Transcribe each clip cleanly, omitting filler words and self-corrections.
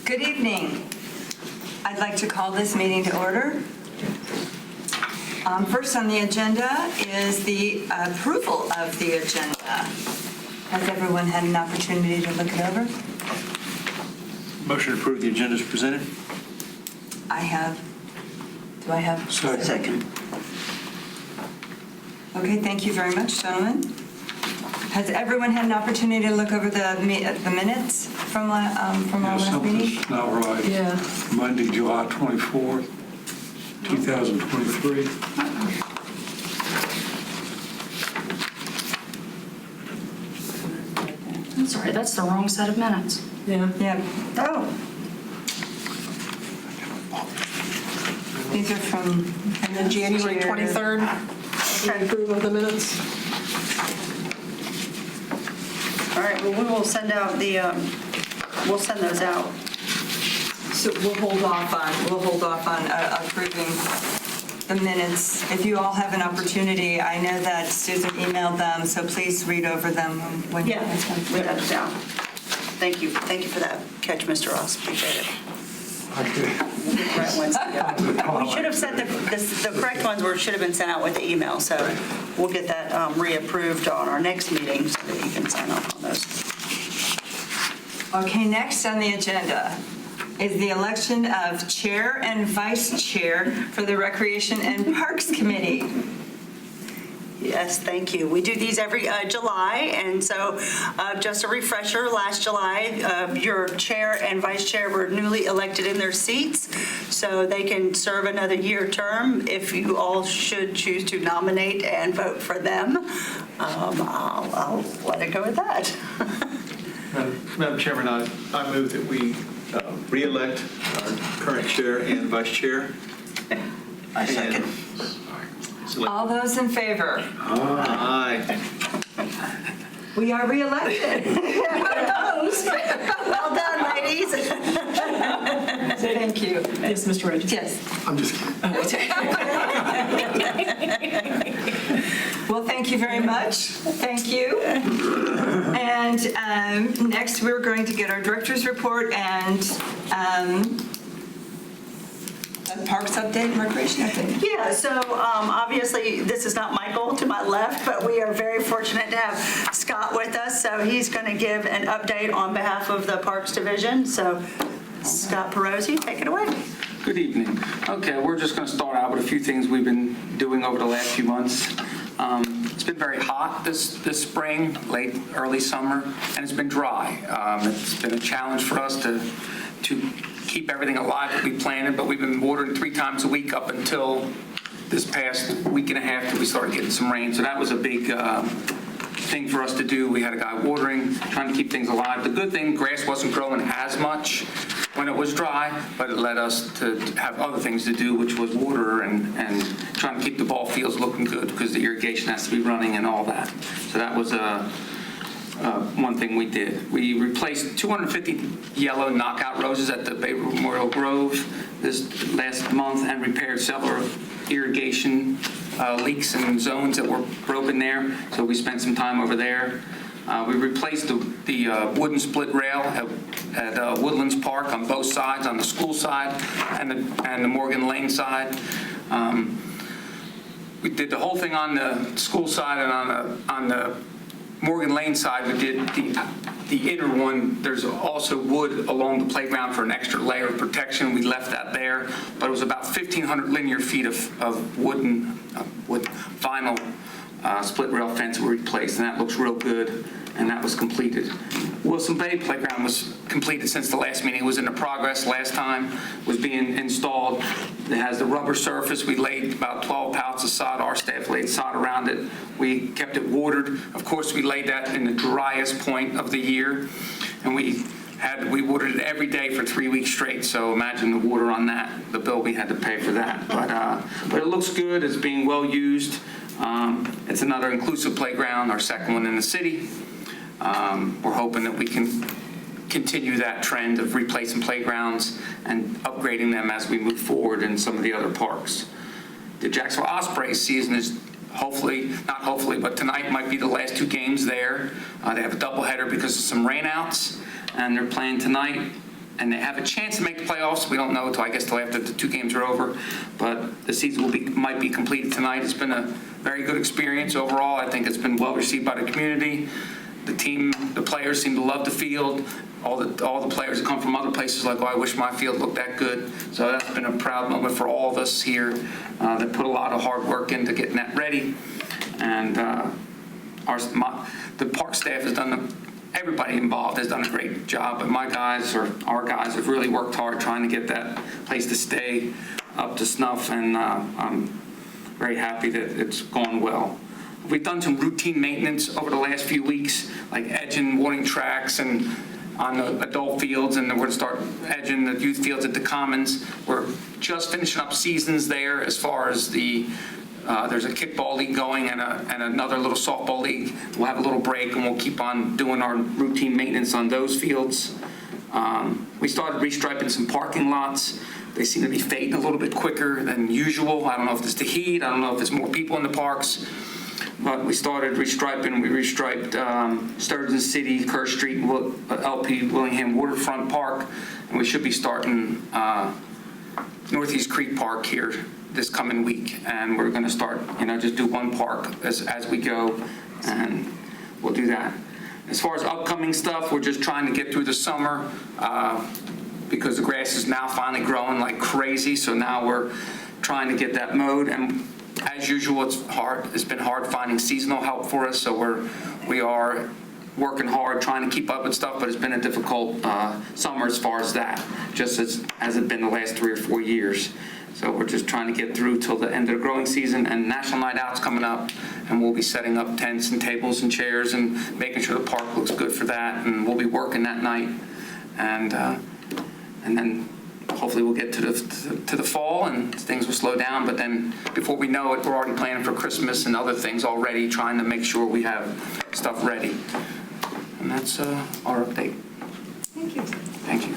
Good evening. I'd like to call this meeting to order. First on the agenda is the approval of the agenda. Has everyone had an opportunity to look it over? Motion to approve the agenda is presented. I have. Do I have? Second. Okay, thank you very much, gentlemen. Has everyone had an opportunity to look over the minutes from our last meeting? Something's not right. Yeah. Monday, July 24th, 2023. That's all right, that's the wrong set of minutes. Yeah. Yeah. Oh. These are from And then January 23rd, approval of the minutes. All right, well, we will send out we'll send those out. So we'll hold off on approving the minutes. If you all have an opportunity, I know that Susan emailed them, so please read over them when you Yeah, without a doubt. Thank you for that catch, Mr. Ross, appreciate it. Right ones to go. We should have sent the correct ones should have been sent out with the email, so we'll get that reapproved on our next meeting so that you can sign off on those. Okay, next on the agenda is the election of chair and vice chair for the Recreation and Parks Committee. Yes, thank you. We do these every July, and so just a refresher, last July, your chair and vice chair were newly elected in their seats, so they can serve another year term if you all should choose to nominate and vote for them. I'll let it go with that. Madam Chairman, I move that we re-elect our current chair and vice chair. I second. All those in favor? Aye. We are re-elected. Well done, ladies. Thank you. Yes, Mr. Regis. Yes. I'm just kidding. Well, thank you very much. Thank you. And next, we're going to get our director's report and Parks update and Recreation update. Yeah, so obviously, this is not Michael to my left, but we are very fortunate to have Scott with us, so he's going to give an update on behalf of the Parks Division. So Scott Perosi, take it away. Good evening. Okay, we're just going to start out with a few things we've been doing over the last few months. It's been very hot this spring, early summer, and it's been dry. It's been a challenge for us to keep everything alive that we planted, but we've been watering 3 times a week up until this past week and a half till we started getting some rain. So that was a big thing for us to do. We had a guy watering, trying to keep things alive. The good thing, grass wasn't growing as much when it was dry, but it led us to have other things to do, which was water and trying to keep the ball fields looking good because the irrigation has to be running and all that. So that was one thing we did. We replaced 250 yellow knockout roses at the Bay Memorial Grove this last month and repaired several irrigation leaks and zones that were broken there. So we spent some time over there. We replaced the wooden split rail at Woodlands Park on both sides, on the school side and the Morgan Lane side. We did the whole thing on the school side and on the Morgan Lane side. We did the inner one. There's also wood along the playground for an extra layer of protection. We left that there, but it was about 1,500 linear feet of wooden vinyl split rail fence we replaced, and that looks real good, and that was completed. Wilson Bay Playground was completed since the last meeting. It was in the progress last time, was being installed. It has the rubber surface. We laid about 12 pallets of sod. Our staff laid sod around it. We kept it watered. Of course, we laid that in the driest point of the year, and we watered it every day for 3 weeks straight, so imagine the water on that, the bill we had to pay for that. But it looks good. It's being well used. It's another inclusive playground, our second one in the city. We're hoping that we can continue that trend of replacing playgrounds and upgrading them as we move forward in some of the other parks. The Jacksonville Ospreys season is not hopefully, but tonight might be the last 2 games there. They have a doubleheader because of some rainouts, and they're playing tonight and they have a chance to make the playoffs. We don't know until, I guess, till after the 2 games are over, but the season might be completed tonight. It's been a very good experience overall. I think it's been well received by the community. The team, the players seem to love the field. All the players that come from other places like, oh, I wish my field looked that good. So that's been a proud moment for all of us here that put a lot of hard work into getting that ready. And the park staff has done, everybody involved has done a great job, but my guys, or our guys, have really worked hard trying to get that place to stay up to snuff, and I'm very happy that it's gone well. We've done some routine maintenance over the last few weeks, like edging warning tracks and on the adult fields, and then we're going to start edging the youth fields at the Commons. We're just finishing up seasons there as far as there's a kickball league going and another little softball league. We'll have a little break, and we'll keep on doing our routine maintenance on those fields. We started restriping some parking lots. They seem to be fading a little bit quicker than usual. I don't know if it's the heat. I don't know if there's more people in the parks. But we started restriping. We restriped Sturgeon City, Kerr Street, LP Willingham Waterfront Park, and we should be starting Northeast Creek Park here this coming week. And we're going to start, just do one park as we go, and we'll do that. As far as upcoming stuff, we're just trying to get through the summer because the grass is now finally growing like crazy. So now we're trying to get that mowed, and as usual, it's hard. It's been hard finding seasonal help for us, so we are working hard trying to keep up with stuff, but it's been a difficult summer as far as that, just as it's been the last 3 or 4 years. So we're just trying to get through till the end of the growing season, and National Night Out's coming up, and we'll be setting up tents and tables and chairs and making sure the park looks good for that, and we'll be working that night, and then hopefully we'll get to the fall and things will slow down, but then before we know it, we're already planning for Christmas and other things already, trying to make sure we have stuff ready. And that's our update. Thank you. Thank you.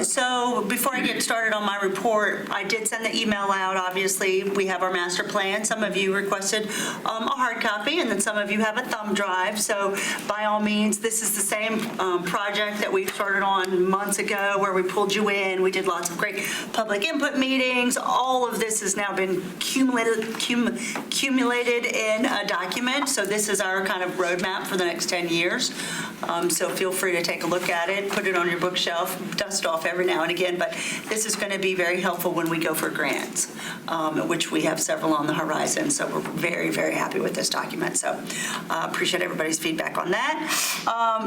So before I get started on my report, I did send the email out. Obviously, we have our master plan. Some of you requested a hard copy, and then some of you have a thumb drive. So by all means, this is the same project that we started on months ago, where we pulled you in. We did lots of great public input meetings. All of this has now been accumulated in a document. So this is our kind of roadmap for the next 10 years. So feel free to take a look at it, put it on your bookshelf, dust off every now and again, but this is going to be very helpful when we go for grants, which we have several on the horizon, so we're very, very happy with this document, so appreciate everybody's feedback on that.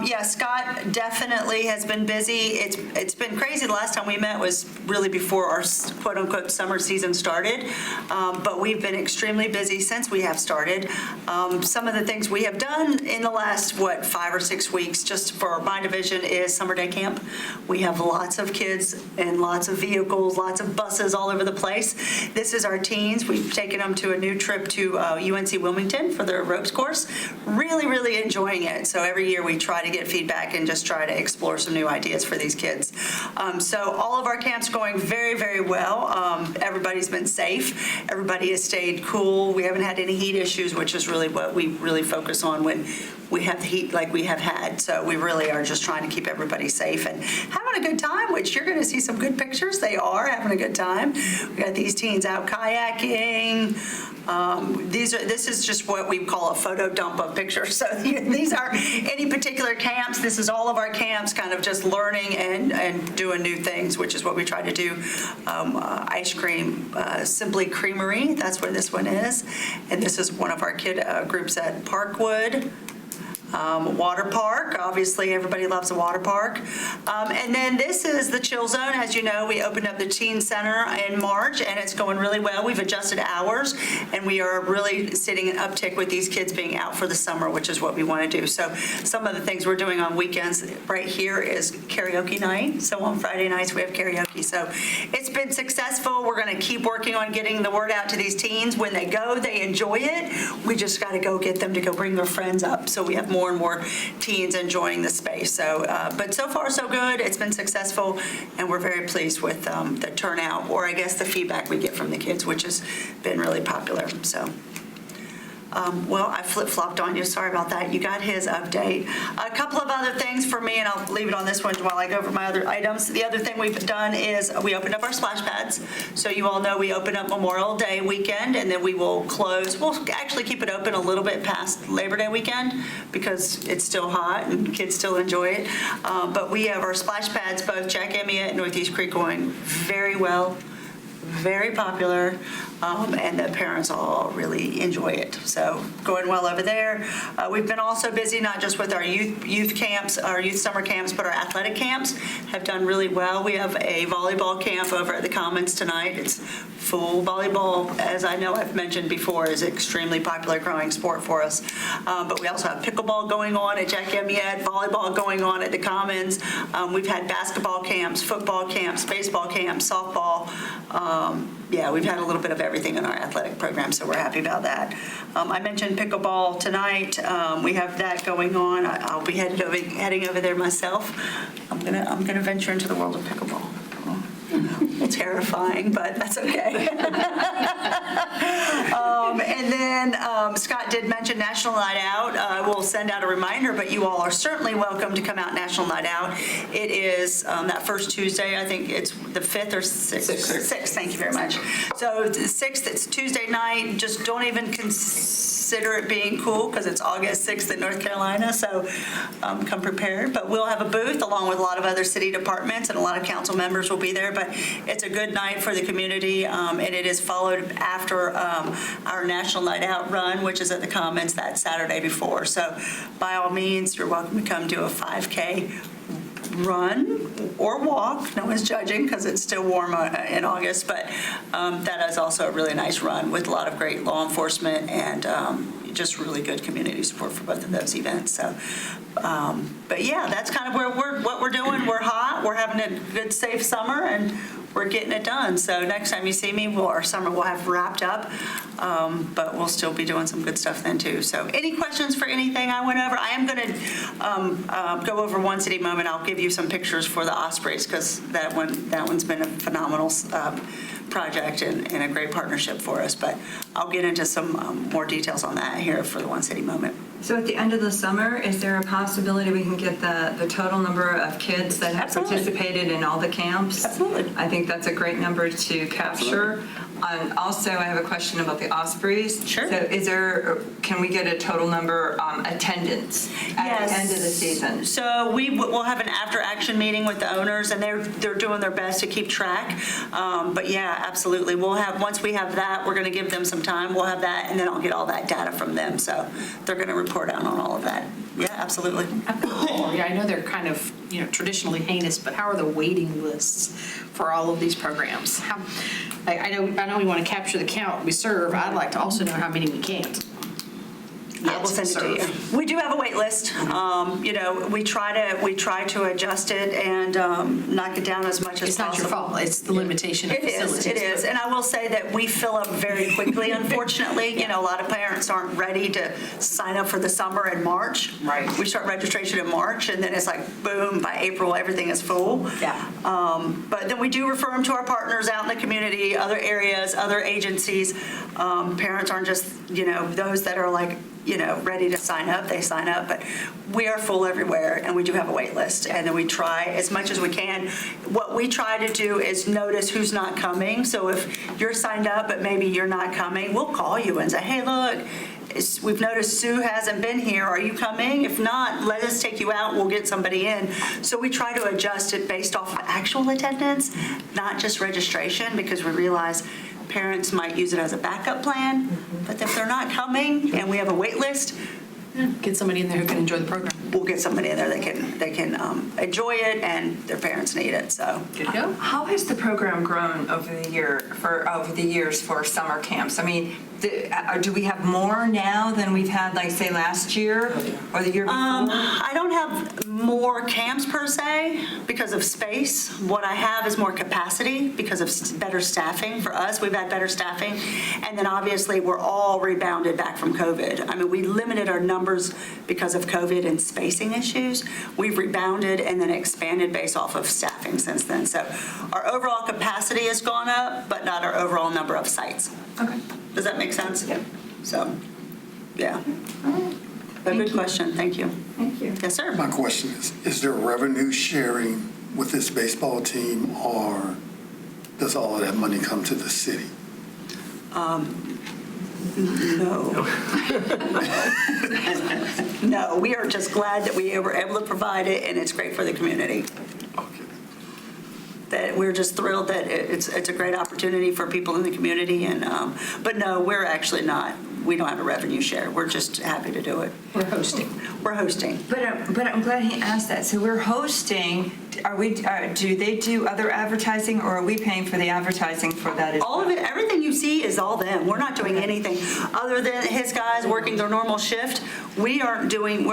Yeah, Scott definitely has been busy. It's been crazy. The last time we met was really before our quote-unquote summer season started, but we've been extremely busy since we have started. Some of the things we have done in the last, 5 or 6 weeks, just for my division, is summer day camp. We have lots of kids and lots of vehicles, lots of buses all over the place. This is our teens. We've taken them to a new trip to UNC Wilmington for their ropes course. Really, really enjoying it. So every year we try to get feedback and just try to explore some new ideas for these kids. So all of our camps going very, very well. Everybody's been safe. Everybody has stayed cool. We haven't had any heat issues, which is really what we really focus on when we have the heat like we have had. So we really are just trying to keep everybody safe and having a good time, which you're going to see some good pictures. They are having a good time. We got these teens out kayaking. This is just what we call a photo dump of pictures. So these are any particular camps. This is all of our camps kind of just learning and doing new things, which is what we try to do. Ice cream, Simply Creamery, that's where this one is. And this is one of our kid groups at Parkwood. Water park, obviously everybody loves a water park. And then this is the Chill Zone. As you know, we opened up the Teen Center in March and it's going really well. We've adjusted hours and we are really seeing an uptick with these kids being out for the summer, which is what we want to do. So some of the things we're doing on weekends right here is karaoke night. So on Friday nights we have karaoke. So it's been successful. We're going to keep working on getting the word out to these teens. When they go, they enjoy it. We just got to go get them to go bring their friends up. So we have more and more teens enjoying the space. So, but so far so good. It's been successful, and we're very pleased with the turnout, or I guess the feedback we get from the kids, which has been really popular. So, Well, I flip-flopped on you, sorry about that. You got his update. A couple of other things for me, and I'll leave it on this one while I go over my other items. The other thing we've done is we opened up our splash pads. So you all know we open up Memorial Day weekend, and then we will close. We'll actually keep it open a little bit past Labor Day weekend because it's still hot and kids still enjoy it. But we have our splash pads, both Jack Amyette and Northeast Creek, going very well. Very popular, and the parents all really enjoy it. So going well over there. We've been also busy not just with our youth camps, our youth summer camps, but our athletic camps have done really well. We have a volleyball camp over at the Commons tonight. It's full volleyball, as I know I've mentioned before, is an extremely popular growing sport for us. But we also have pickleball going on at Jack Amyette, volleyball going on at the Commons. We've had basketball camps, football camps, baseball camps, softball. Yeah, we've had a little bit of everything in our athletic program, so we're happy about that. I mentioned pickleball tonight. We have that going on. I'll be heading over there myself. I'm gonna venture into the world of pickleball. It's terrifying, but that's okay. And then Scott did mention National Night Out. We'll send out a reminder, but you all are certainly welcome to come out National Night Out. It is that first Tuesday, I think it's the 5th or 6th? 6th, thank you very much. So the 6th, it's Tuesday night. Just don't even consider it being cool because it's August 6th in North Carolina, so come prepared. But we'll have a booth along with a lot of other city departments, and a lot of council members will be there. But it's a good night for the community, and it is followed after our National Night Out run, which is at the Commons that Saturday before. So by all means, you're welcome to come do a 5K run or walk. No one's judging because it's still warm in August, but that is also a really nice run with a lot of great law enforcement and just really good community support for both of those events. So, but yeah, that's kind of what we're doing. We're hot. We're having a good, safe summer, and we're getting it done. So next time you see me, our summer will have wrapped up, but we'll still be doing some good stuff then too. So any questions for anything I went over? I am going to go over One City Moment. I'll give you some pictures for the Ospreys because that one's been a phenomenal project and a great partnership for us. But I'll get into some more details on that here for the One City Moment. So at the end of the summer, is there a possibility we can get the total number of kids that have Absolutely. participated in all the camps? Absolutely. I think that's a great number to capture. Also, I have a question about the Ospreys. Sure. So can we get a total number attendance at the end of the season? So we'll have an after-action meeting with the owners, and they're doing their best to keep track. But yeah, absolutely. Once we have that, we're going to give them some time. We'll have that, and then I'll get all that data from them. So they're going to report out on all of that. Yeah, absolutely. Yeah, I know they're kind of, traditionally heinous, but how are the waiting lists for all of these programs? I know we want to capture the count we serve. I'd like to also know how many we can't. I will send it to you. We do have a wait list. We try to adjust it and knock it down as much as It's not possible. your fault. It's the limitation of facilities. It is. And I will say that we fill up very quickly, unfortunately. A lot of parents aren't ready to sign up for the summer in March. Right. We start registration in March, and then it's like, boom, by April, everything is full. Yeah. But then we do refer them to our partners out in the community, other areas, other agencies. Parents aren't just, those that are like, ready to sign up, they sign up, but we are full everywhere, and we do have a wait list, and then we try as much as we can. What we try to do is notice who's not coming, so if you're signed up, but maybe you're not coming, we'll call you and say, hey, look, we've noticed Sue hasn't been here, are you coming? If not, let us take you out, we'll get somebody in. So we try to adjust it based off of actual attendance, not just registration, because we realize parents might use it as a backup plan, but if they're not coming and we have a wait list, Get somebody in there who can enjoy the program. we'll get somebody in there that can enjoy it, and their parents need it. So Good to go. How has the program grown over the years for summer camps? I mean, do we have more now than we've had, like, say, last year or the year before? I don't have more camps per se because of space. What I have is more capacity because of better staffing for us. We've had better staffing, and then obviously we're all rebounded back from COVID. I mean, we limited our numbers because of COVID and spacing issues. We've rebounded and then expanded based off of staffing since then. So our overall capacity has gone up, but not our overall number of sites. Okay. Does that make sense? Yeah. So, yeah. A good question, thank you. Thank you. Yes, sir. My question is there revenue sharing with this baseball team, or does all of that money come to the city? No. No, we are just glad that we were able to provide it, and it's great for the community. That we're just thrilled that it's a great opportunity for people in the community, and, but no, we're actually not. We don't have a revenue share. We're just happy to do it. We're hosting. We're hosting. But I'm glad he asked that. So we're hosting, do they do other advertising, or are we paying for the advertising for that as well? All of it, everything you see is all them. We're not doing anything other than his guys working their normal shift. They're doing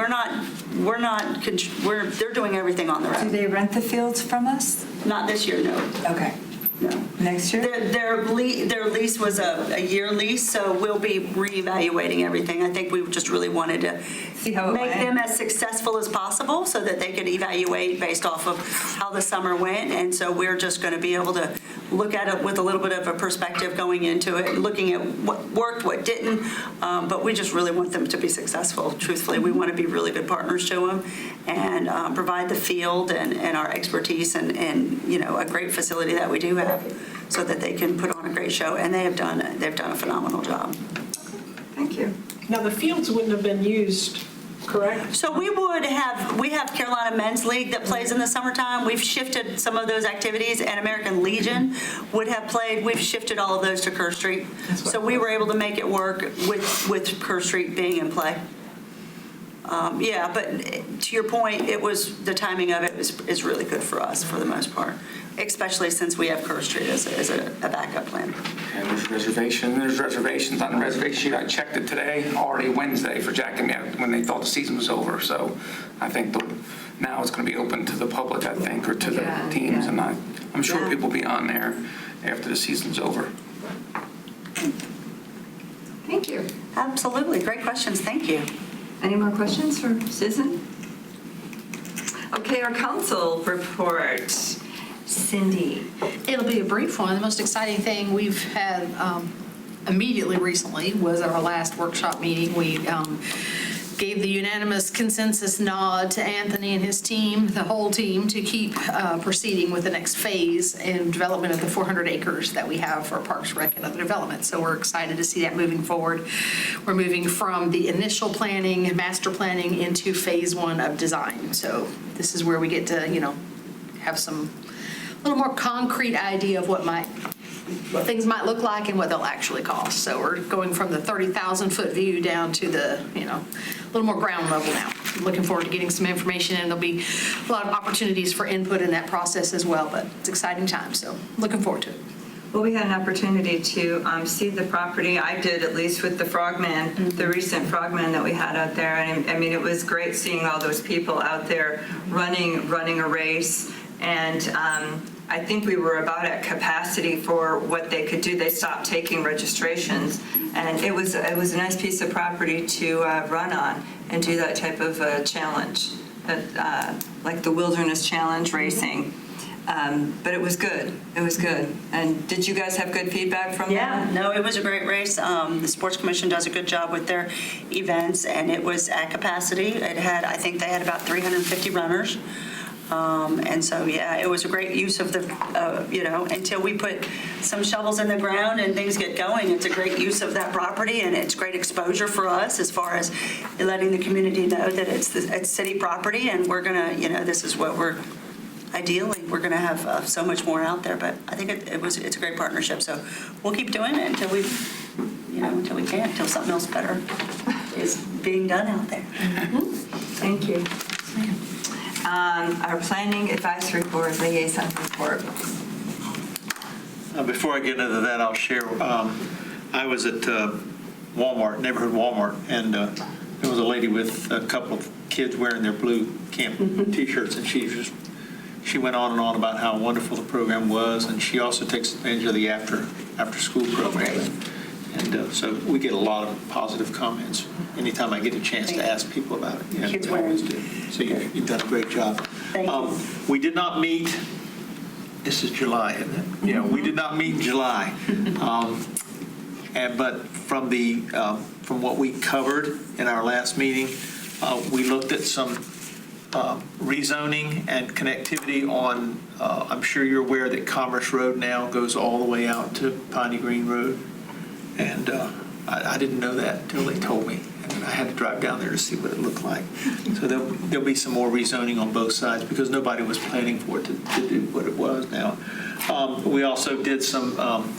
everything on their Do own. they rent the fields from us? Not this year, no. Okay. No. Next year? Their lease was a year lease, so we'll be reevaluating everything. I think we just really wanted to See how it make went. them as successful as possible so that they could evaluate based off of how the summer went. And so we're just going to be able to look at it with a little bit of a perspective going into it, looking at what worked, what didn't. But we just really want them to be successful. Truthfully, we want to be really good partners to them and provide the field and our expertise and a great facility that we do have, so that they can put on a great show, and they've done a phenomenal job. Thank you. Now, the fields wouldn't have been used, correct? So we have Carolina Men's League that plays in the summertime. We've shifted some of those activities, and American Legion would have played. We've shifted all of those to Kerr Street. So we were able to make it work with Kerr Street being in play. Yeah, but to your point, the timing of it is really good for us for the most part, especially since we have Kerr Street as a backup plan. And there's reservations on the reservation sheet. I checked it today, already Wednesday for Jacksonville, when they thought the season was over. So I think now it's going to be open to the public, I think, or to the teams. And I'm sure Yeah. people will be on there after the season's over. Thank you. Absolutely, great questions, thank you. Any more questions for Susan? Okay, our council report. Cindy. It'll be a brief one. The most exciting thing we've had immediately recently was our last workshop meeting. We gave the unanimous consensus nod to Anthony and his team, the whole team, to keep proceeding with the next phase in development of the 400 acres that we have for Parks, Rec, and other development. So we're excited to see that moving forward. We're moving from the initial planning, master planning, into phase 1 of design. So this is where we get to, have some little more concrete idea of what things might look like and what they'll actually cost. So we're going from the 30,000-foot view down to the, a little more ground level now. I'm looking forward to getting some information, and there'll be a lot of opportunities for input in that process as well, but it's exciting times, so looking forward to it. Well, we had an opportunity to see the property. I did, at least with the Frogman, the recent Frogman that we had out there. And I mean, it was great seeing all those people out there running a race. And I think we were about at capacity for what they could do. They stopped taking registrations, and it was a nice piece of property to run on and do that type of challenge, like the Wilderness Challenge racing. But it was good. It was good. And did you guys have good feedback from them? Yeah, no, it was a great race. The Sports Commission does a good job with their events, and it was at capacity. I think they had about 350 runners. And so, yeah, it was a great use of the, until we put some shovels in the ground and things get going, it's a great use of that property, and it's great exposure for us as far as letting the community know that it's city property, and we're going to, this is what ideally, we're going to have so much more out there. But I think it's a great partnership. So we'll keep doing it until until we can, until something else better is being done out there. Thank you. Our Planning Advisory Board Liaison Report. Before I get into that, I'll share, I was at Walmart, neighborhood Walmart, and there was a lady with a couple of kids wearing their blue camp T-shirts, and she went on and on about how wonderful the program was, and she also takes advantage of the after-school program. And so we get a lot of positive comments anytime I get a chance to ask people about it. Yeah, Kids I always wearing. do. So you've done a great job. Thank you. We did not meet, this is July, isn't it? Yeah, we did not meet in July. But from what we covered in our last meeting, we looked at some rezoning and connectivity on, I'm sure you're aware that Commerce Road now goes all the way out to Piney Green Road. And I didn't know that until they told me. And I had to drive down there to see what it looked like. So there'll be some more rezoning on both sides because nobody was planning for it to do what it was now. We also did some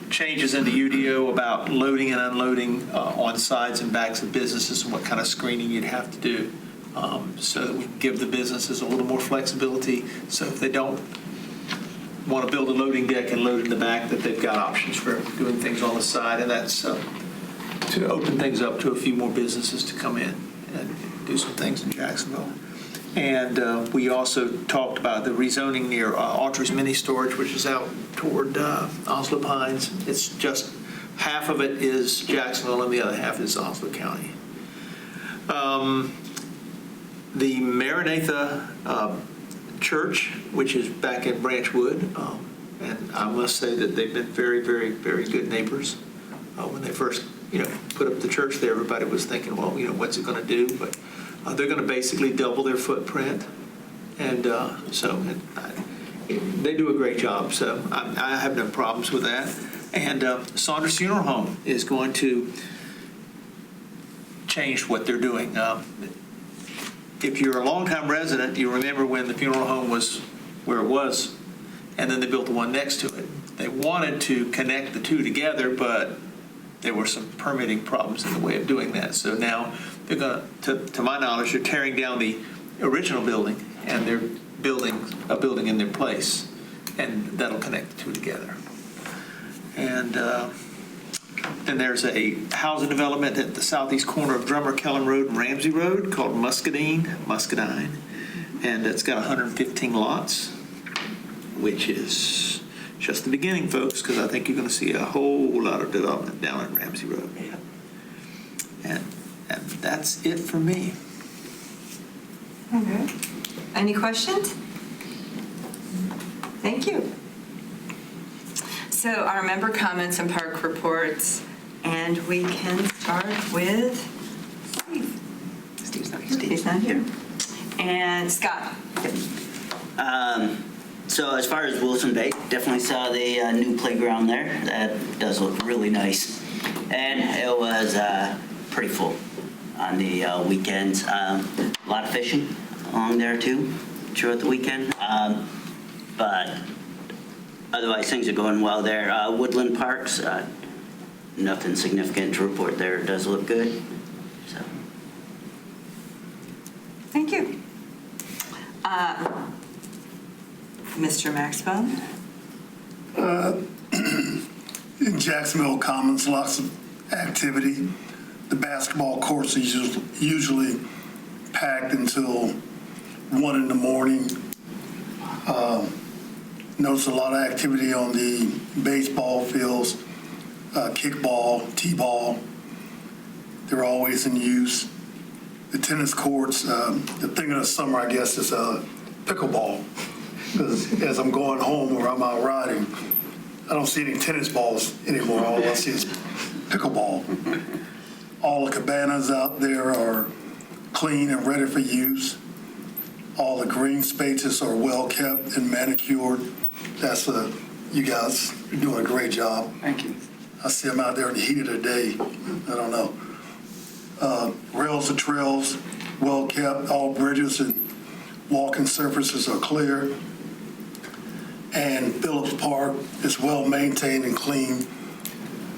changes in the UDO about loading and unloading on sides and backs of businesses and what kind of screening you'd have to do, so that we can give the businesses a little more flexibility. So if they don't want to build a loading deck and load in the back, that they've got options for doing things on the side. And that's to open things up to a few more businesses to come in and do some things in Jacksonville. And we also talked about the rezoning near Autry's Mini Storage, which is out toward Oslo Pines. It's just half of it is Jacksonville and the other half is Oslo County. The Maranatha Church, which is back in Branchwood, and I must say that they've been very, very, very good neighbors. When they first, put up the church there, everybody was thinking, well, what's it going to do? But they're going to basically double their footprint, and they do a great job. So I have no problems with that. And Saunders Funeral Home is going to change what they're doing. If you're a longtime resident, you remember when the funeral home was where it was, and then they built the one next to it. They wanted to connect the two together, but there were some permitting problems in the way of doing that. So now they're going to my knowledge, they're tearing down the original building, and they're building a building in their place, and that'll connect the two together. And then there's a housing development at the southeast corner of Drummer Kellum Road and Ramsey Road called Muscadine, and it's got 115 lots, which is just the beginning, folks, because I think you're going to see a whole lot of development down at Ramsey Road. And that's it for me. Okay. Any questions? Thank you. So our member comments and park reports, and we can start with Steve. Steve's not here. And Scott. So as far as Wilson Bay, definitely saw the new playground there. That does look really nice. And it was pretty full on the weekends. A lot of fishing along there too throughout the weekend. But otherwise things are going well there. Woodland Parks, nothing significant to report there. It does look good. So. Thank you. Mr. Maxwell? In Jacksonville Commons, lots of activity. The basketball courts is usually packed until 1 in the morning. Notice a lot of activity on the baseball fields, kickball, t-ball. They're always in use. The tennis courts, the thing of the summer, I guess, is pickleball. Because as I'm going home or I'm out riding, I don't see any tennis balls anymore. All I see is pickleball. All the cabanas out there are clean and ready for use. All the green spaces are well kept and manicured. You guys are doing a great job. Thank you. I see them out there in the heat of the day. I don't know. Rails and trails, well kept. All bridges and walking surfaces are clear. And Phillips Park is well maintained and clean.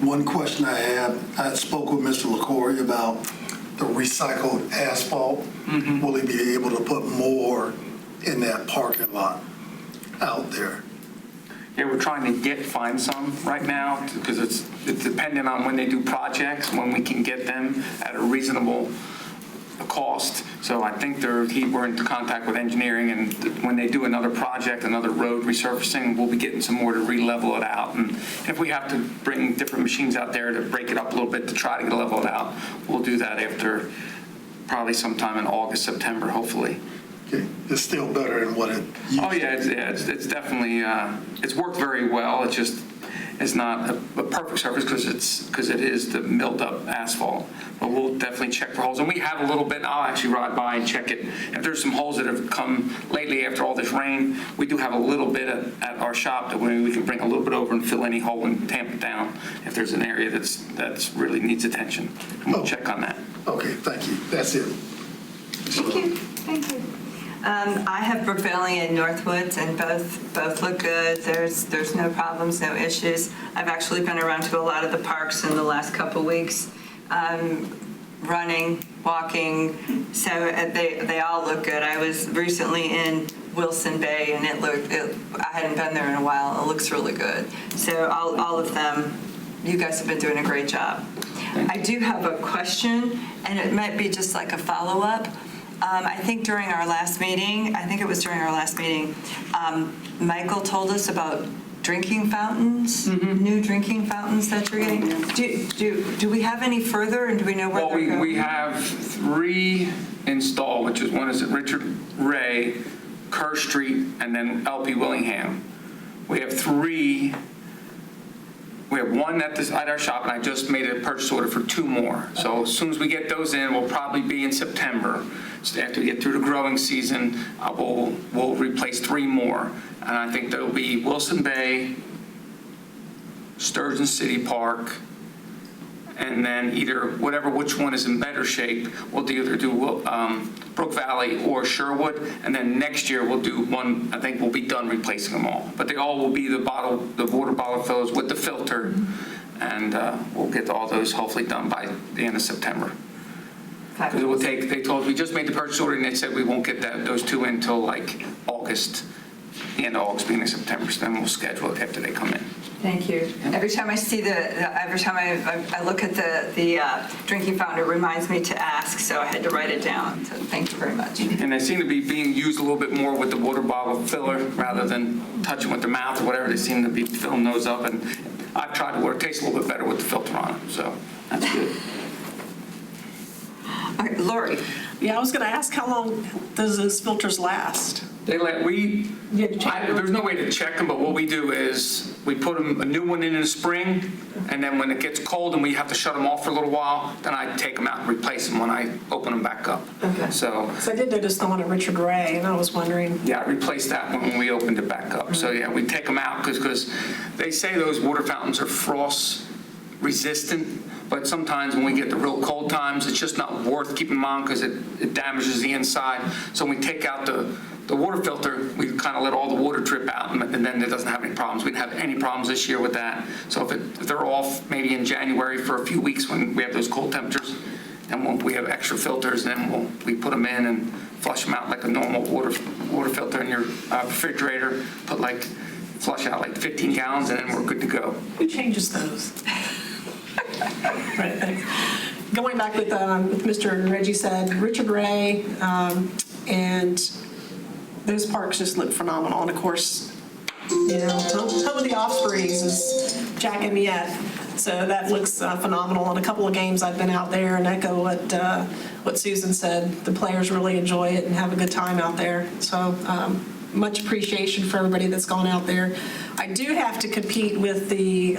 One question I had spoke with Mr. LaCour about the recycled asphalt. Mm-hmm. Will he be able to put more in that parking lot out there? Yeah, we're trying to find some right now because it's dependent on when they do projects, when we can get them at a reasonable cost. So I think we're in contact with engineering, and when they do another project, another road resurfacing, we'll be getting some more to re-level it out. And if we have to bring different machines out there to break it up a little bit to try to level it out, we'll do that after probably sometime in August, September, hopefully. Okay. It's still better than what it used Oh yeah, it's definitely it's worked very well. It's just is not a perfect surface because it is the milled up asphalt. But we'll definitely check for holes. And we have a little bit, I'll actually ride by and check it. If there's some holes that have come lately after all this rain, we do have a little bit at our shop that we can bring a little bit over and fill any hole and tamp it down if there's an area that's really needs attention. And we'll check on that. Okay, thank you. That's it. Thank you, thank you. I have Brook Valley and Northwoods, and both look good. There's no problems, no issues. I've actually been around to a lot of the parks in the last couple weeks, running, walking, so they all look good. I was recently in Wilson Bay, and I hadn't been there in a while. It looks really good. So all of them, you guys have been doing a great job. I do have a question, and it might be just like a follow-up. I think during our last meeting, Michael told us about drinking fountains, new drinking fountains that you're getting. Do we have any further, and do we know where Well, they're going? we have 3 installed, which is one is at Richard Ray, Kerr Street, and then LP Willingham. We have 3. We have 1 at our shop, and I just made a purchase order for 2 more. So as soon as we get those in, we'll probably be in September. So after we get through the growing season, we'll replace 3 more. And I think there'll be Wilson Bay, Sturgeon City Park, and then which one is in better shape, we'll either do Brook Valley or Sherwood, and then next year we'll do one. I think we'll be done replacing them all, but they all will be the water bottle fillers with the filter, and we'll get all those hopefully done by the end of September. Because it will take. They told us we just made the purchase order, and they said we won't get those 2 in until like August, the end of August, beginning of September. So then we'll schedule it after they come in. Thank you. Every time I see every time I look at the drinking fountain, it reminds me to ask, so I had to write it down. So thank you very much. And they seem to be being used a little bit more with the water bottle filler rather than touching with their mouth or whatever. They seem to be filling those up, and I've tried the water. It tastes a little bit better with the filter on it, so that's good. Okay, Lori. Yeah, I was going to ask, how long does those filters last? There's no way to check them, but what we do is we put a new one in the spring, and then when it gets cold and we have to shut them off for a little while, then I take them out and replace them when I open them back up. Okay. So I did notice the one at Richard Ray, and I was wondering. yeah, I replaced that one when we opened it back up. So yeah, we take them out because they say those water fountains are frost resistant, but sometimes when we get the real cold times, it's just not worth keeping them on because it damages the inside. So when we take out the water filter, we kind of let all the water drip out, and then it doesn't have any problems. We didn't have any problems this year with that. So if they're off maybe in January for a few weeks when we have those cold temperatures, and we have extra filters, then we put them in and flush them out like a normal water filter in your refrigerator. Flush out like 15 gallons, and then we're good to go. Who changes those? Right, thanks. Going back with Mr. Reggie said, Richard Ray, and those parks just look phenomenal. And of course, home of the Ospreys is Jack and Miette. So that looks phenomenal. In a couple of games I've been out there and echo what Susan said. The players really enjoy it and have a good time out there. So much appreciation for everybody that's gone out there. I do have to compete with the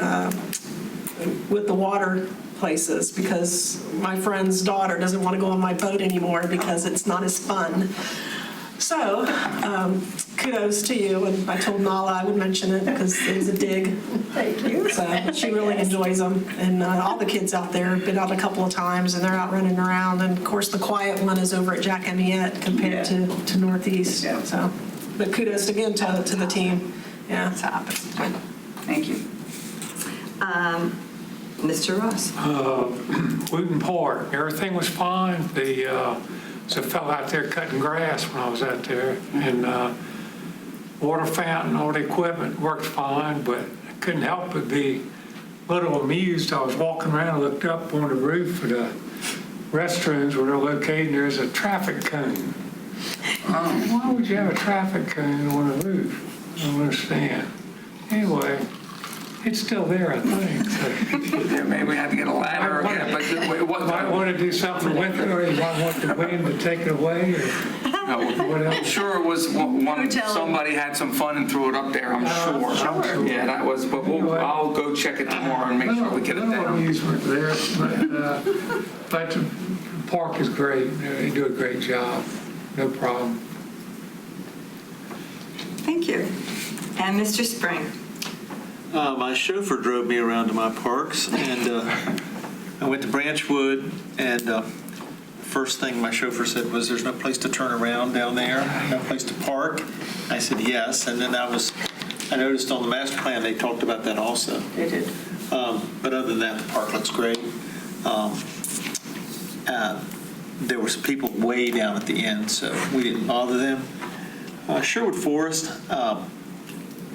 water places because my friend's daughter doesn't want to go on my boat anymore because it's not as fun. So kudos to you, and I told Nala I would mention it because it was a dig. Thank you. So she really enjoys them, and all the kids out there have been out a couple of times, and they're out running around. And of course, the quiet one is over at Jack and Miette compared to Northeast. Yeah. So, but kudos again to the team. Yeah. Thank you. Mr. Ross. Wooten Park, everything was fine. There's a fellow out there cutting grass when I was out there, and water fountain, all the equipment worked fine, but I couldn't help but be a little amused. I was walking around and looked up on the roof of the restrooms where they're located, and there's a traffic cone. Why would you have a traffic cone on the roof? I don't understand. Anyway, it's still there, I think. So. Yeah, maybe we have to get a ladder. Might want to do something with it, or you might want the wind to take it away. Or I'm sure it was one, tell 'em. somebody had some fun and threw it up there, I'm sure. sure. Yeah, that was, but I'll go check it tomorrow and make sure we get it No down. amusement there, but the park is great. They do a great job. No problem. Thank you. And Mr. Spring? My chauffeur drove me around to my parks, and I went to Branchwood, and first thing my chauffeur said was, "There's no place to turn around down there, no place to park." I said, "Yes," and then I noticed on the master plan, they talked about that also. They did. But other than that, the park looks great. There was people way down at the end, so we didn't bother them. Sherwood Forest,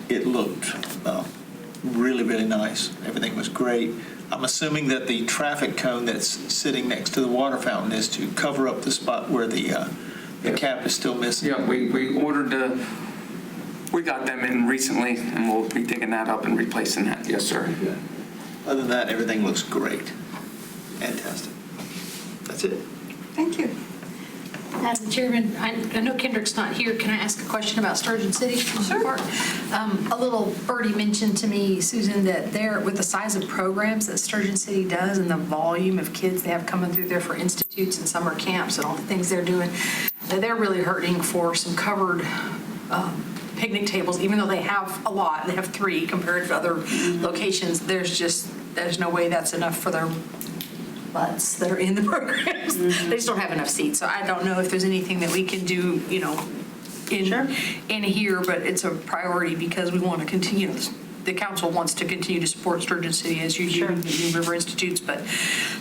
it looked really, really nice. Everything was great. I'm assuming that the traffic cone that's sitting next to the water fountain is to cover up the spot where the cap is still missing. Yeah, we ordered we got them in recently, and we'll be digging that up and replacing that. Yes, sir. Other than that, everything looks great. Fantastic. That's it. Thank you. Madam Chairman, I know Kendrick's not here. Can I ask a question about Sturgeon City? Sure. A little birdie mentioned to me, Susan, that they're, with the size of programs that Sturgeon City does and the volume of kids they have coming through there for institutes and summer camps and all the things they're doing, that they're really hurting for some covered picnic tables, even though they have a lot. They have 3 compared to other locations. There's no way that's enough for their butts that are in the programs. They just don't have enough seats. So I don't know if there's anything that we can do, in here, but it's a priority because we want to continue. The council wants to continue to support Sturgeon City as you do the New River Institutes, but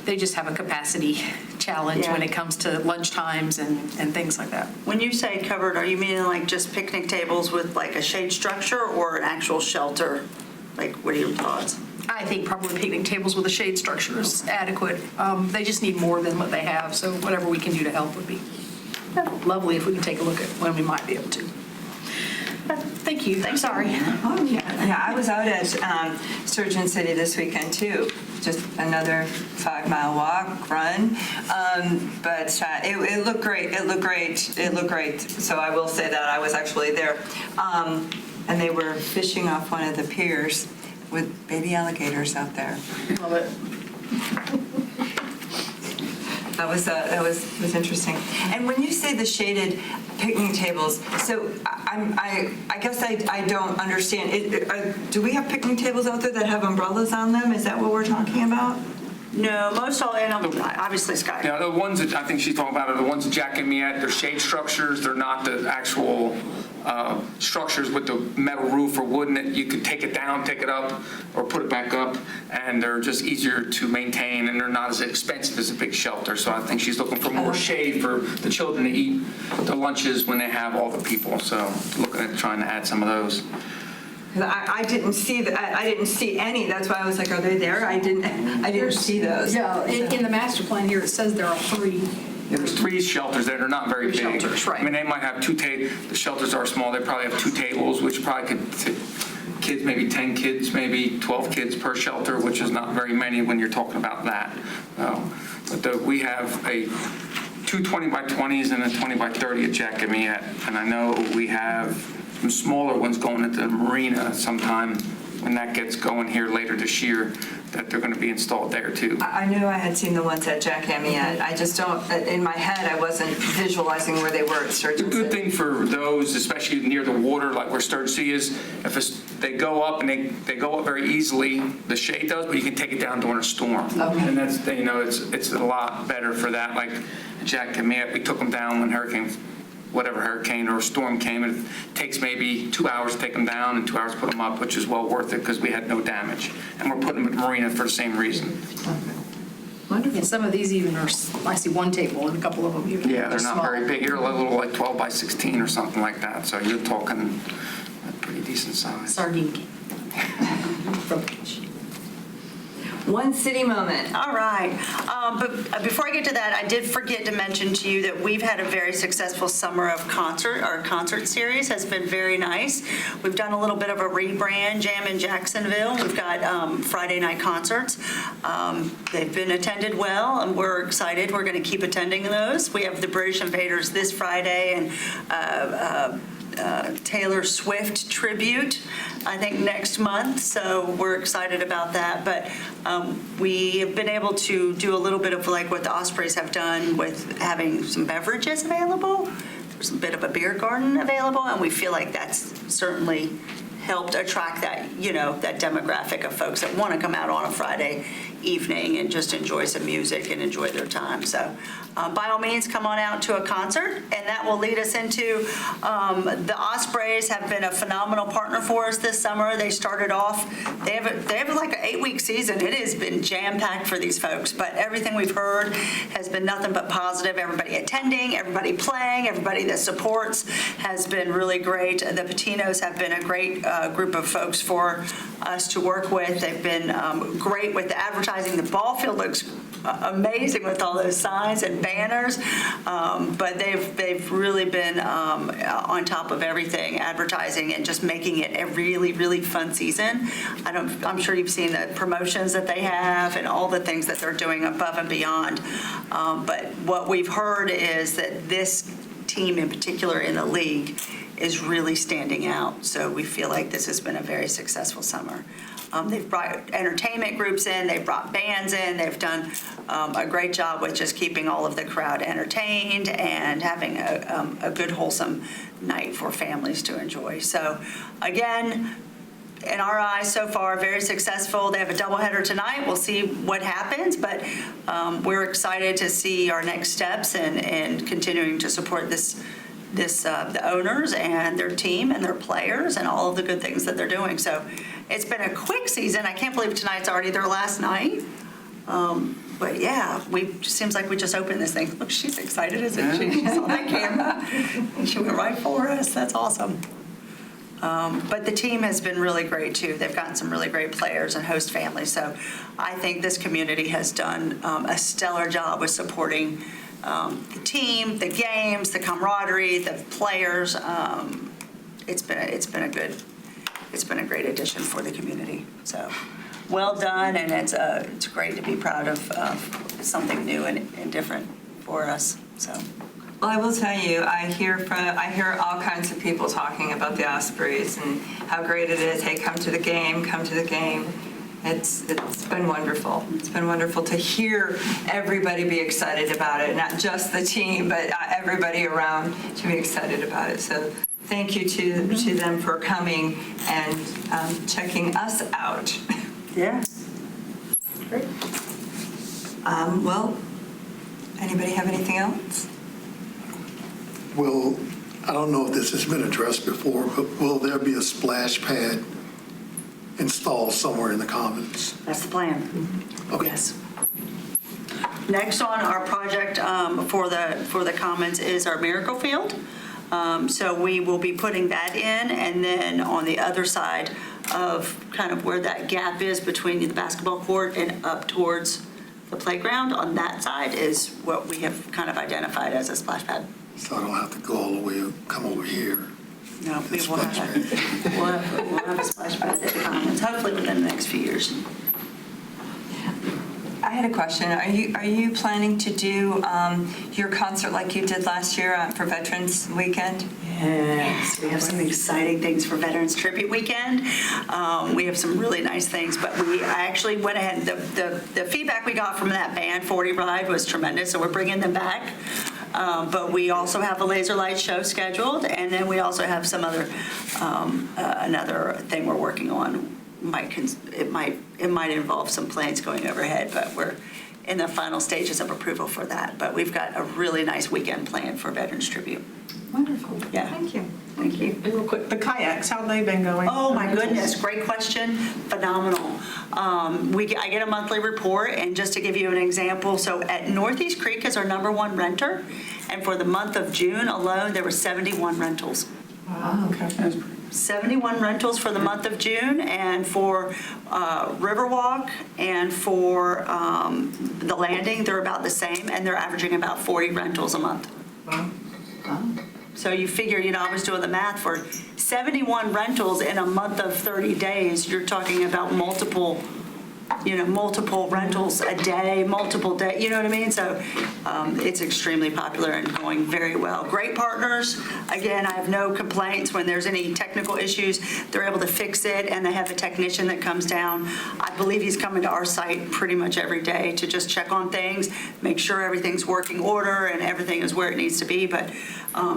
they just have a capacity challenge when it comes to lunch times and things like that. When you say covered, are you meaning like just picnic tables with like a shade structure or an actual shelter? Like, what are your thoughts? I think probably picnic tables with a shade structure is adequate. They just need more than what they have, so whatever we can do to help would be lovely if we can take a look at when we might be able to. Thank you. I'm sorry. Oh, yeah, I was out at Sturgeon City this weekend, too. Just another 5-mile walk, run. But it looked great. It looked great. It looked great. So I will say that I was actually there. And they were fishing off one of the piers with baby alligators out there. Love it. That was interesting. And when you say the shaded picnic tables, so I guess I don't understand. Do we have picnic tables out there that have umbrellas on them? Is that what we're talking about? No, most all, and obviously Sky. Yeah, the ones that I think she's talking about are the ones that Jack and me at. They're shade structures. They're not the actual structures with the metal roof or wood in it. You could take it down, take it up, or put it back up, and they're just easier to maintain, and they're not as expensive as a big shelter. So I think she's looking for more shade for the children to eat the lunches when they have all the people. So looking at trying to add some of those. I didn't see that. I didn't see any. That's why I was like, are they there? I didn't see those. Yeah, in the master plan here, it says there are 3. Yeah, there's 3 shelters there. They're not very big. Shelters, right. I mean, they might have 2 tables. The shelters are small. They probably have 2 tables, which probably could fit kids, maybe 10 kids, maybe 12 kids per shelter, which is not very many when you're talking about that. But we have two 20 by 20s and a 20 by 30 at Jack and me at, and I know we have some smaller ones going at the marina sometime when that gets going here later this year, that they're going to be installed there too. I knew I had seen the ones at Jack Amyette. I just don't, in my head, I wasn't visualizing where they were at Sturgeon The good City. thing for those, especially near the water, like where Sturgeon City is, if they go up and they go up very easily, the shade does, but you can take it down during a storm. Okay. And that's, it's a lot better for that. Like Jack Amyette, we took them down when hurricane or storm came, and it takes maybe 2 hours to take them down and 2 hours to put them up, which is well worth it because we had no damage. And we're putting them at the marina for the same reason. Wonderful. And some of these even are, I see 1 table and a couple of them even. Yeah, they're not small. very big. You're a little like 12 by 16 or something like that. So you're talking a pretty decent size. Sardine can. From the beach. One city moment. All right. But before I get to that, I did forget to mention to you that we've had a very successful summer of concert. Our concert series has been very nice. We've done a little bit of a rebrand, Jam in Jacksonville. We've got Friday night concerts. They've been attended well, and we're excited. We're going to keep attending those. We have the British Invaders this Friday and Taylor Swift tribute, I think, next month. So we're excited about that. But we have been able to do a little bit of like what the Ospreys have done with having some beverages available. There's a bit of a beer garden available, and we feel like that's certainly helped attract that, that demographic of folks that want to come out on a Friday evening and just enjoy some music and enjoy their time. So by all means, come on out to a concert, and that will lead us into the Ospreys have been a phenomenal partner for us this summer. They started off, they have like an 8-week season. It has been jam-packed for these folks, but everything we've heard has been nothing but positive. Everybody attending, everybody playing, everybody that supports has been really great. The Patinos have been a great group of folks for us to work with. They've been great with the advertising. The ball field looks amazing with all those signs and banners, but they've really been on top of everything, advertising and just making it a really, really fun season. I'm sure you've seen the promotions that they have and all the things that they're doing above and beyond. But what we've heard is that this team in particular in the league is really standing out. So we feel like this has been a very successful summer. They've brought entertainment groups in, they've brought bands in, they've done a great job with just keeping all of the crowd entertained and having a good, wholesome night for families to enjoy. So again, in our eyes so far, very successful. They have a doubleheader tonight. We'll see what happens, but we're excited to see our next steps and continuing to support the owners and their team and their players and all of the good things that they're doing. So it's been a quick season. I can't believe tonight's already their last night. But yeah, seems like we just opened this thing. Look, she's excited, isn't she? She's on that camera. And she went right for us. That's awesome. But the team has been really great too. They've gotten some really great players and host families. So I think this community has done a stellar job with supporting the team, the games, the camaraderie, the players. It's been a great addition for the community. So well done, and it's great to be proud of something new and different for us. So. Well, I will tell you, I hear all kinds of people talking about the Ospreys and how great it is. Hey, come to the game, come to the game. It's been wonderful. It's been wonderful to hear everybody be excited about it, not just the team, but everybody around to be excited about it. So thank you to them for coming and checking us out. Yeah. Great. Well, anybody have anything else? Well, I don't know if this has been addressed before, but will there be a splash pad installed somewhere in the Commons? That's the plan. Okay. Yes. Next on our project for the Commons is our Miracle Field. So we will be putting that in, and then on the other side of kind of where that gap is between the basketball court and up towards the playground, on that side is what we have kind of identified as a splash pad. So I don't have to go all the way up, come over here. No, we will have a splash pad at the Commons, hopefully within the next few years. I had a question. Are you planning to do your concert like you did last year for Veterans Weekend? Yes, we have some exciting things for Veterans Tribute Weekend. We have some really nice things, but I actually went ahead. The feedback we got from that band, 40 Ride, was tremendous, so we're bringing them back. But we also have a laser light show scheduled, and then we also have some other another thing we're working on. It might involve some planes going overhead, but we're in the final stages of approval for that. But we've got a really nice weekend planned for Veterans Tribute. Wonderful. Yeah. Thank you. Thank you. And real quick, the kayaks, how have they been going? Oh my goodness, great question. Phenomenal. I get a monthly report, and just to give you an example, so at Northeast Creek is our #1 renter, and for the month of June alone, there were 71 rentals. Wow, okay. 71 rentals for the month of June, and for Riverwalk and for the Landing, they're about the same, and they're averaging about 40 rentals a month. So you figure, I was doing the math for 71 rentals in a month of 30 days, you're talking about multiple rentals a day, multiple days, you know what I mean? So it's extremely popular and going very well. Great partners. Again, I have no complaints. When there's any technical issues, they're able to fix it, and they have a technician that comes down. I believe he's coming to our site pretty much every day to just check on things, make sure everything's working order and everything is where it needs to be. But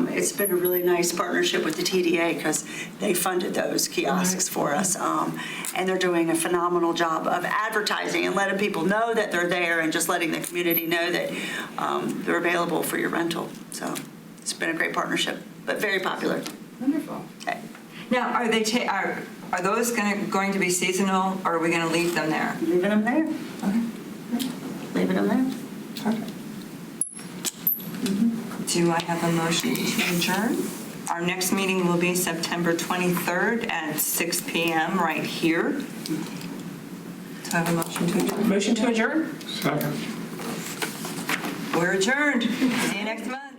it's been a really nice partnership with the TDA because they funded those kiosks for us. And they're doing a phenomenal job of advertising and letting people know that they're there, and just letting the community know that they're available for your rental. So it's been a great partnership, but very popular. Wonderful. Okay. Now, are they, are those going to be seasonal, or are we going to leave them there? Leaving them there. Okay. Leaving them there. Perfect. Do I have a motion to adjourn? Our next meeting will be September 23rd at 6 PM right here. Do I have a motion to adjourn? Motion to adjourn? Second. We're adjourned. See you next month.